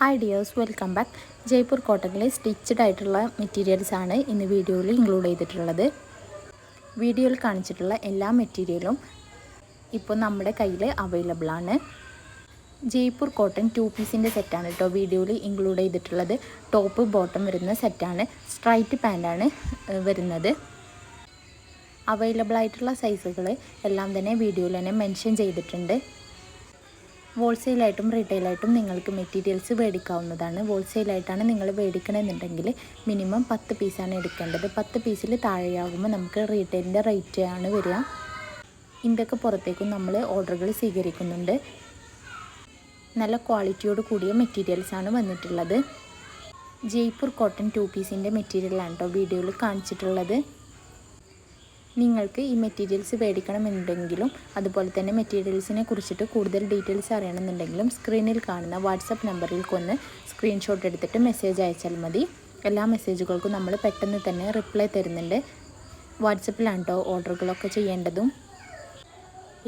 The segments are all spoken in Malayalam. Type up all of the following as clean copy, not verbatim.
Hi dears, welcome back. Jaipur കോട്ടണിലെ സ്റ്റിച്ചഡ് ആയിട്ടുള്ള മെറ്റീരിയൽസ് ആണ് ഇന്ന് വീഡിയോയിൽ ഇൻക്ലൂഡ് ചെയ്തിട്ടുള്ളത്. വീഡിയോയിൽ കാണിച്ചിട്ടുള്ള എല്ലാ മെറ്റീരിയലും ഇപ്പോൾ നമ്മുടെ കയ്യിൽ അവൈലബിൾ ആണ്. ജയ്പൂർ കോട്ടൺ 2 പീസിൻ്റെ സെറ്റാണ് കേട്ടോ വീഡിയോയിൽ ഇൻക്ലൂഡ് ചെയ്തിട്ടുള്ളത്. ടോപ്പ് ബോട്ടം വരുന്ന സെറ്റാണ്. സ്ട്രൈറ്റ് പാൻ്റാണ് വരുന്നത്. അവൈലബിൾ ആയിട്ടുള്ള സൈസുകൾ എല്ലാം തന്നെ വീഡിയോയിൽ തന്നെ മെൻഷൻ ചെയ്തിട്ടുണ്ട്. ഹോൾസെയിലായിട്ടും റീറ്റെയിലായിട്ടും നിങ്ങൾക്ക് മെറ്റീരിയൽസ് മേടിക്കാവുന്നതാണ്. ഹോൾസെയിലായിട്ടാണ് നിങ്ങൾ മേടിക്കണമെന്നുണ്ടെങ്കിൽ മിനിമം 10 പീസാണ് എടുക്കേണ്ടത്. 10 പീസിൽ താഴെയാകുമ്പോൾ നമുക്ക് റീറ്റെയിലിൻ്റെ റേറ്റ് ആണ് വരിക. ഇന്ത്യക്ക് പുറത്തേക്കും നമ്മൾ ഓർഡറുകൾ സ്വീകരിക്കുന്നുണ്ട്. നല്ല ക്വാളിറ്റിയോട് കൂടിയ മെറ്റീരിയൽസാണ് വന്നിട്ടുള്ളത്. ജയ്പൂർ കോട്ടൺ 2 പീസിൻ്റെ മെറ്റീരിയലാണ് കേട്ടോ വീഡിയോയിൽ കാണിച്ചിട്ടുള്ളത്. നിങ്ങൾക്ക് ഈ മെറ്റീരിയൽസ് മേടിക്കണമെന്നുണ്ടെങ്കിലും അതുപോലെ തന്നെ മെറ്റീരിയൽസിനെ കുറിച്ചിട്ട് കൂടുതൽ ഡീറ്റെയിൽസ് അറിയണമെന്നുണ്ടെങ്കിലും സ്ക്രീനിൽ കാണുന്ന വാട്സപ്പ് നമ്പറിൽക്കൊന്ന് സ്ക്രീൻഷോട്ട് എടുത്തിട്ട് മെസ്സേജ് അയച്ചാൽ മതി. എല്ലാ മെസ്സേജുകൾക്കും നമ്മൾ പെട്ടെന്ന് തന്നെ റിപ്ലൈ തരുന്നുണ്ട്. വാട്സപ്പിലാണ് കേട്ടോ ഓർഡറുകളൊക്കെ ചെയ്യേണ്ടതും.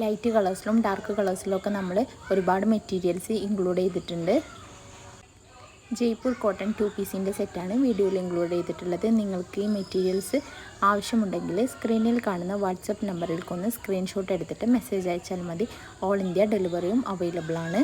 ലൈറ്റ് കളേഴ്സിലും ഡാർക്ക് കളേഴ്സിലും നമ്മൾ ഒരുപാട് മെറ്റീരിയൽസ് ഇൻക്ലൂഡ് ചെയ്തിട്ടുണ്ട്. ജയ്പൂർ കോട്ടൺ 2 പീസിൻ്റെ സെറ്റാണ് വീഡിയോയിൽ ഇൻക്ലൂഡ് ചെയ്തിട്ടുള്ളത്. നിങ്ങൾക്ക് ഈ മെറ്റീരിയൽസ് ആവശ്യമുണ്ടെങ്കിൽ സ്ക്രീനിൽ കാണുന്ന വാട്സപ്പ് നമ്പറിൽക്കൊന്ന് സ്ക്രീൻഷോട്ട് എടുത്തിട്ട് മെസ്സേജ് അയച്ചാൽ മതി. ഓൾ ഇന്ത്യ ഡെലിവറിയും അവൈലബിൾ ആണ്.